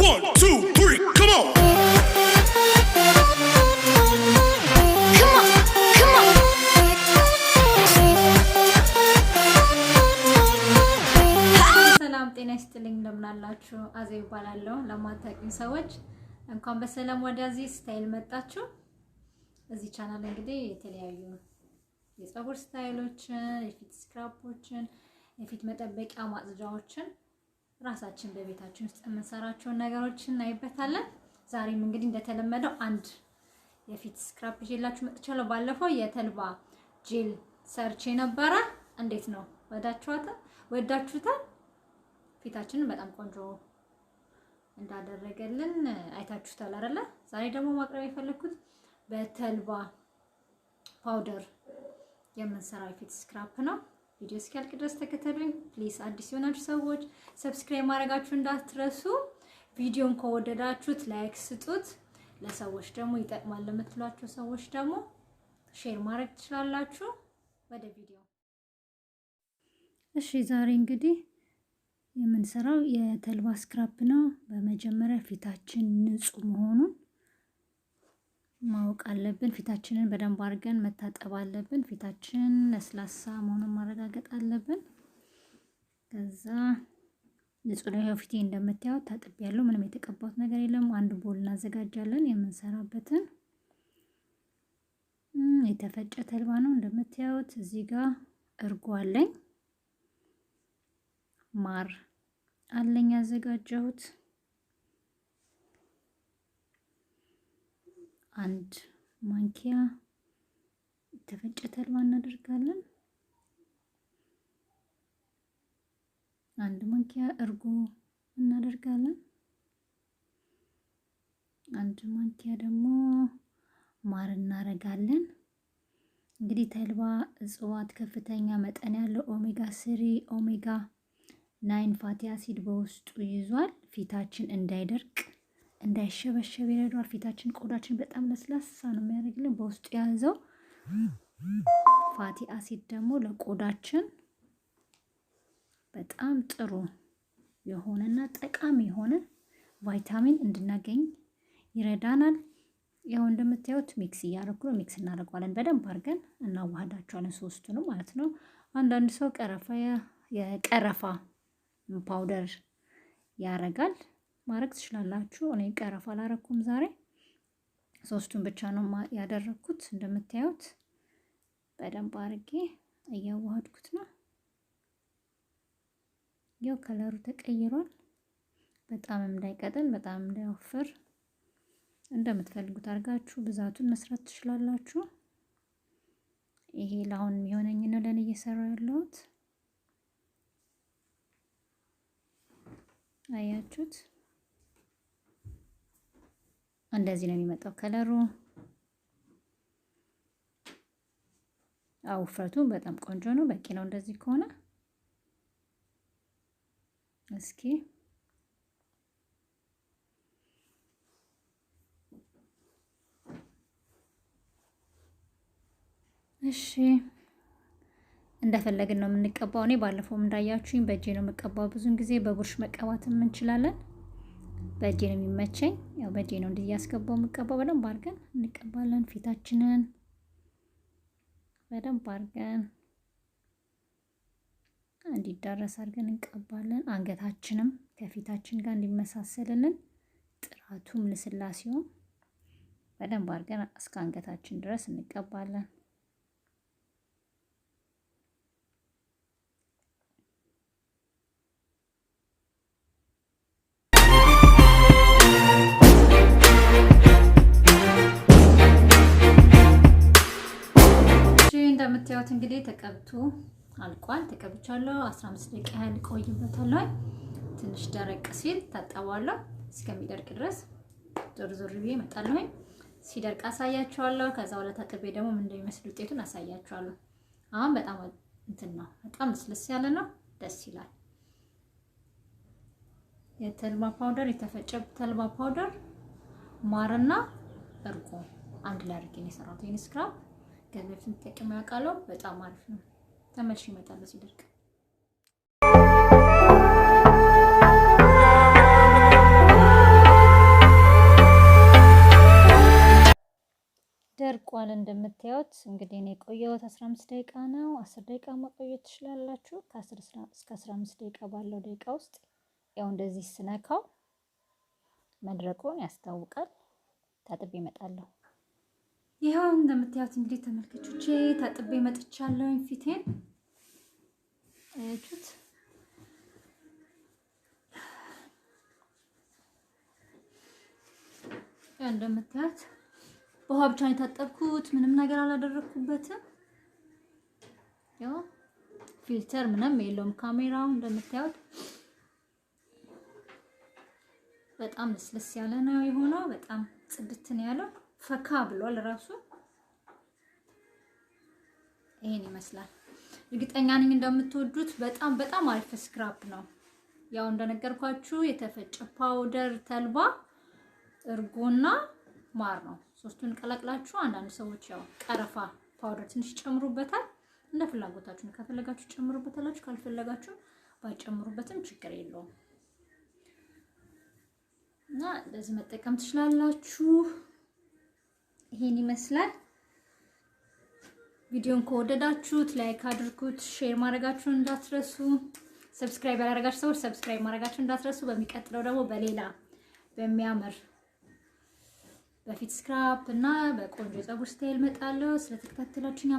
1 2 3 come on ሰላም ጤና ይስጥልኝ እንደምን አላችሁ አዜብ ይባላለሁ ለማታውቁኝ ሰዎች እንኳን በሰላም ወደዚህ ስታይል መጣችሁ እዚህ ቻናል እንግዲህ የተለያዩ የፀጉር ስታይሎችን የፊት ስክራፖችን የፊት መጠበቂያ ማጽጃዎችን ራሳችን በቤታችን ውስጥ የምንሰራቸው ነገሮችን እናይበታለን ዛሬም እንግዲህ እንደተለመደው አንድ የፊት ስክራፕ ይዤላችሁ መጥቻለሁ ባለፈው የተልባ ጄል ሰርቼ ነበር እንዴት ነው ወዳችሁታል ፊታችንን በጣም ቆንጆ እንዳደረገልን አይታችሁታል አይደለ ዛሬ ደግሞ ማቅረብ የፈለኩት በተልባ ፓውደር የምንሰራው የፊት ስክራፕ ነው ቪዲዮ እስኪያልቅ ድረስ ተከታተሉኝ ፕሊዝ አዲስ የሆናችሁ ሰዎች ሰብስክራይብ ማድረጋችሁ እንዳትረሱ ቪዲዮን ከወደዳችሁት ላይክ ስጡት ለሰዎች ደግሞ ይጠቅማል ለምትሏቸው ሰዎች ደግሞ ሼር ማድረግ ትችላላችሁ ወደ ቪዲዮ እሺ ዛሬ እንግዲህ የምንሰራው የተልባ ስክራፕ ነው በመጀመሪያ ፊታችን ንጹህ መሆኑን ማወቅ አለብን ፊታችንን በደንብ አድርገን መታጠብ አለብን ፊታችን ለስላሳ መሆኑን ማረጋገጥ አለብን ከዛ ንጹህ ነው ፊቴ እንደምታዩት ታጥቤያለሁ ምንም የተቀባሁት ነገር የለም አንድ ቦል እናዘጋጃለን የምንሰራበትን የተፈጨ ተልባ ነው እንደምታዩት እዚህ ጋር እርጎ አለኝ ማር አለኝ ያዘጋጀሁት አንድ ማንኪያ የተፈጨ ተልባ እናደርጋለን አንድ ማንኪያ እርጎ እናደርጋለን አንድ ማንኪያ ደግሞ ማር እናረጋለን እንግዲህ ተልባ እጽዋት ከፍተኛ መጠን ያለው ኦሜጋ 3 ኦሜጋ 9 ፋቲ አሲድ በውስጡ ይዟል ፊታችን እንዳይደርቅ እንዳይሸበሸብ ይረዳዋል ፊታችን ቆዳችን በጣም ለስላሳ ነው የሚያደርግልን በውስጡ ያዘው ፋቲ አሲድ ደግሞ ለቆዳችን በጣም ጥሩ የሆነና ጠቃሚ የሆነ ቫይታሚን እንድናገኝ ይረዳናል ያው እንደምታዩት ሚክስ እያደረኩ ነው ሚክስ እናደርጋለን በደንብ አድርገን እናዋህዳቸዋለን ሶስቱንም ማለት ነው አንዳንድ ሰው የቀረፋ ፓውደር ያረጋል ማረግ ትችላላችሁ እኔ ቀረፋ አላረኩም ዛሬ ሶስቱን ብቻ ነው ያደረኩት እንደምታዩት በደንብ አድርጌ እያዋሃድኩት ነው ያው ከለሩ ተቀይሯል በጣም እንዳይቀጥን በጣም እንዳይወፍር እንደምትፈልጉት አድርጋችሁ ብዛቱን መስራት ትችላላችሁ ይሄ ለአሁን የሚሆነኝ ነው ለኔ እየሰራው ያለሁት አያችሁት እንደዚህ ነው የሚመጣው ከለሩ ውፍረቱ በጣም ቆንጆ ነው በቂ ነው እንደዚህ ከሆነ እስኪ እሺ እንደፈለግን ነው የምንቀባው እኔ ባለፈው እንዳያችሁኝ በእጄ ነው መቀባው ብዙን ጊዜ በቡርሽ መቀባትም እንችላለን በእጄ ነው የሚመቸኝ ያው በእጄ ነው እንዲያስገባው መቀባው በደንብ አድርገን እንቀባለን ፊታችንን በደንብ አድርገን እንዲዳረስ አድርገን እንቀባለን አንገታችንም ከፊታችን ጋር እንዲመሳሰልልን ጥራቱም ለስላሴውም በደንብ አድርገን እስከ አንገታችን ድረስ እንቀባለን እንደምታዩት እንግዲህ ተቀብቶ አልቋል ተቀብቻለሁ 15 ደቂቃ ያህል ቆይበታለሁ ትንሽ ደረቅ ሲል ታጠባለሁ እስከሚደርቅ ድረስ ዞር ብዬ እመጣለሁ ሲደርቅ አሳያችኋለሁ ከዛ ወደ ታጥቤ ደግሞ ምን እንደሚመስል ውጤቱን አሳያችኋለሁ አሁን በጣም እንትን ነው በጣም ልስልስ ያለ ነው ደስ ይላል የተልባ ፓውደር የተፈጨ ተልባ ፓውደር ማርና እርጎ አንድ ላይ አድርጌ ነው የሰራሁት ይሄን ስክራፕ ገለፍን ተጠቅሜ ያውቃለሁ በጣም አሪፍ ነው ተመልሼ እመጣለሁ ሲደርቅ እንደምታዩት እንግዲህ እኔ የቆየሁት 15 ደቂቃ ነው። 10 ደቂቃ መቆየት ትችላላችሁ። ከ10 እስከ 15 ደቂቃ ባለው ደቂቃ ውስጥ ያው እንደዚህ ስነካው መድረቁን ያስታውቃል። ታጥቤ እመጣለሁ። ይኸው እንደምታዩት እንግዲህ ተመልካቾቼ ታጥቤ መጥቻለሁ። ፊቴን አያችሁት? ያው እንደምታዩት በውሃ ብቻ ነው የታጠብኩት። ምንም ነገር አላደረኩበትም። ያው ፊልተር ምንም የለውም ካሜራው እንደምታዩት በጣም ለስለስ ያለ ነው የሆነው። በጣም ጽድት ነው ያለው። ፈካ ብሏል ራሱ። ይሄን ይመስላል። እርግጠኛ ነኝ እንደምትወዱት። በጣም አሪፍ ስክራፕ ነው። ያው እንደነገርኳችሁ የተፈጨ ፓውደር ተልባ፣ እርጎና ማር ነው። ሶስቱን ቀላቅላችሁ አንዳንድ ሰዎች ያው ቀረፋ ፓውደር ትንሽ ጨምሩበታል። እንደ ፍላጎታችሁ ነው። ከፈለጋችሁ ጨምሩበታላችሁ፣ ካልፈለጋችሁ ባይጨምሩበትም ችግር የለውም። እና እንደዚህ መጠቀም ትችላላችሁ። ይሄን ይመስላል። ቪዲዮን ከወደዳችሁት ላይክ አድርጉት፣ ሼር ማድረጋችሁን እንዳትረሱ። ሰብስክራይብ ያላደረጋችሁ ሰዎች ሰብስክራይብ ማድረጋችሁን እንዳትረሱ። በሚቀጥለው ደግሞ በሌላ በሚያምር በፊት ስክራፕ እና በቆንጆ የፀጉር ስታይል መጣለሁ። ስለተከታተላችሁኝ